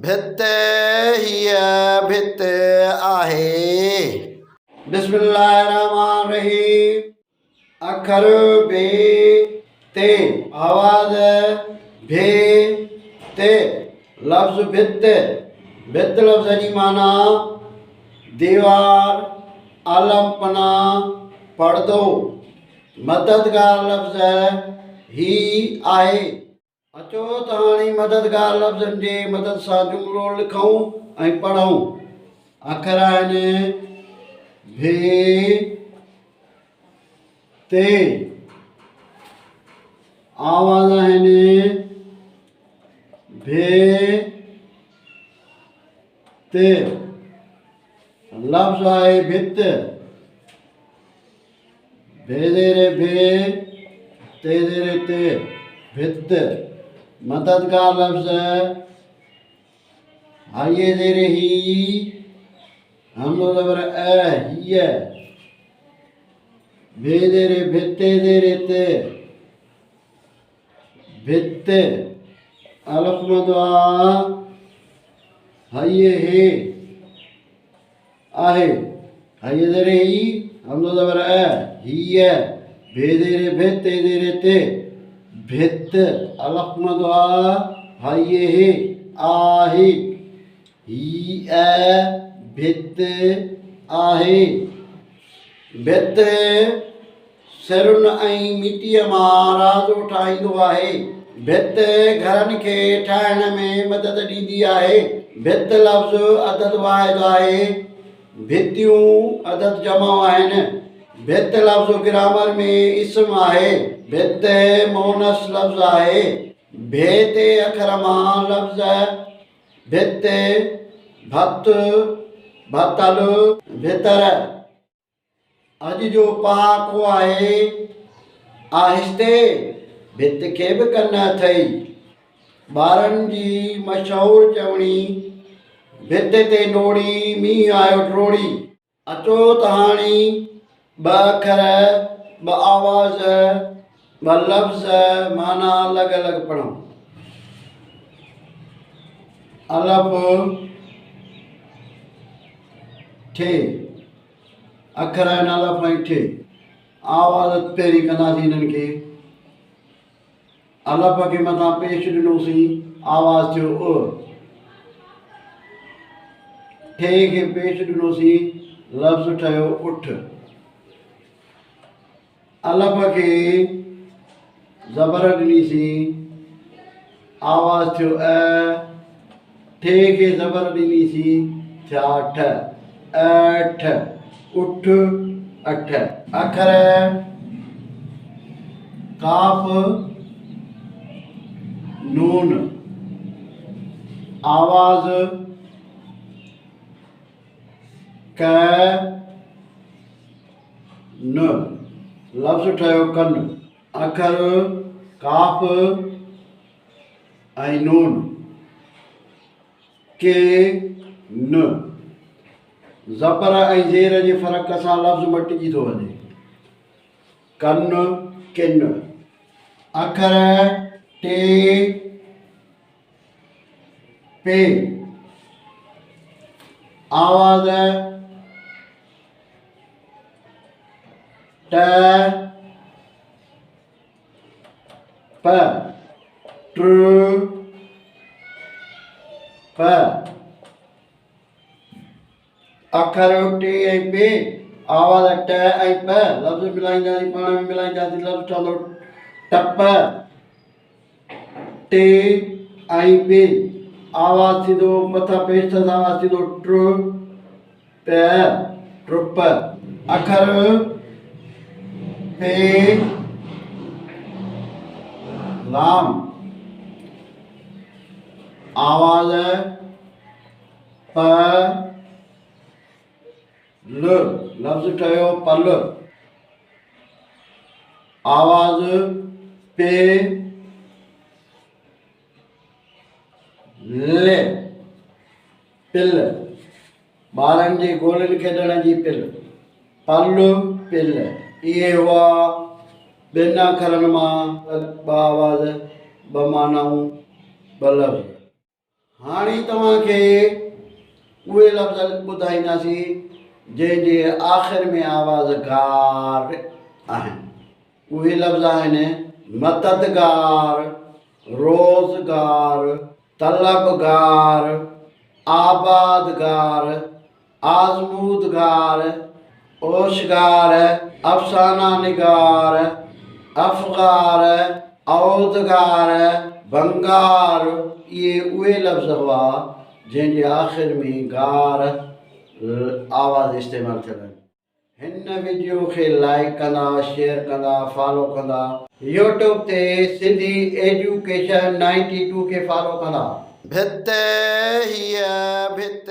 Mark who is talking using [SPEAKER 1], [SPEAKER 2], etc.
[SPEAKER 1] भित हीअ भित आहे। बिस्मिल्लाहिर्रहमानिर्रहीम। अखर बे ते आवाज़ भे ते लफ्ज़ भित। भित लफ्ज़ जी माना दीवार, आलमपना, पर्दो। मददगार लफ्ज़ ही आहे। अचो त हाणे मददगार लफ़्ज़नि जे मदद सां जुमिलो लिखूं ऐं पढ़ूं। अखर आहिनि भे ते, आवाज़ आहिनि भे ते, लफ्ज़ आहे भित। भे ज़ेरे भे, ते ज़ेरे ते, भित। मददगार लफ्ज़ हाये ज़ेरे ही, हमज़ो ज़बर हीअ। भे ज़ेरे भिते ज़ेरे ते, भित। अलफ मदो आ, हाये हे आहे। हाये ज़ेरे ही, हमज़ो ज़बर हीअ। भे ज़ेरे भित, ते ज़ेरे ते, भित। अलफ मदो आ, हाये हे आहे। ही भित आहे। भित सिरुनि ऐं मिटीअ मां राज़ो ठाहींदो आहे। भित घरनि खे ठाहिण में मदद ॾींदी आहे। भित लफ़्ज़ अदद वाहिद आहे। भितियूं अदद जमा आहिनि। भित लफ़्ज़ ग्रामर में इस्म आहे। भित मोनस लफ़्ज़ आहे। भे ते अखर मां लफ़्ज़ भित, भत, भतल, भितर। अॼु जो पहाको आहे आहिस्ते, भित खे बि कन अथई। ॿारनि जी मशहूरु चवणी भित ते नोड़ी मींहुं आयो ट्रोड़ी। अचो त हाणे ॿ अखर, ॿ आवाज़, ॿ लफ़्ज़ माना अलॻि अलॻि पढ़ूं। अलफ ठे, अखर आहिनि अलफ ऐं ठे। आवाज़ पहिरीं कंदासीं हिननि खे। अलफ खे मथां पेश ॾिनोसीं, आवाज़ थियो अ। ठे खे पेश ॾिनोसीं, लफ़्ज़ ठहियो उठ। अलफ खे ज़बर ॾिनीसीं, आवाज़ थियो अ। ठे खे ज़बर ॾिनीसीं, थिया ठ। अठ, उठ, अठ। अखर काफ़, नून, आवाज़ क, न, लफ़्ज़ ठहियो कन। अखर काफ़ ऐं नून, के, न। ज़बर ऐं ज़ेर जे फ़र्क़ सां लफ़्ज़ मटिजी थो वञे। कन, किन। अखर टे, पे, आवाज़ ट, प, ट्र, प। अखर टे ऐं पे, आवाज़ ट ऐं प, लफ़्ज़ मिलाईंदासीं, पाण में मिलाईंदासीं, लफ़्ज़ ठहंदो टप। टे ऐं पे, आवाज़ थींदो मथां पेश थियसि, आवाज़ थींदो ट्र, प, ट्रुप। अखर पे, लाम, आवाज़ प, ल, लफ़्ज़ ठहियो पल। आवाज़ पे, ले, पिल। ॿारनि जे गोलनि खेॾण जी पिल। पल, पिल। इहे हुआ ॿिनि अखरनि मां ॿ आवाज़, ॿ मानाऊं, ॿ लफ़्ज़। हाणे तव्हांखे उहे लफ़्ज़ ॿुधाईंदासीं जंहिंजे आख़िर में आवाज़ गार आहिनि। उहे लफ़्ज़ आहिनि मददगार, रोज़गार, तलबगार, आबादगार, आज़मूदगार, ओशगार, अफ़साना निगार, अफ़गार, औदगार, बंगार। इहे उहे लफ़्ज़ हुआ जंहिंजे आख़िर में गार आवाज़ इस्तेमालु थियल आहिनि। हिन वीडियो खे लाइक कंदा, शेयर कंदा, फॉलो कंदा। यूट्यूब ते सिंधी एजुकेशन 92 खे फॉलो कंदा। भित हीअ भित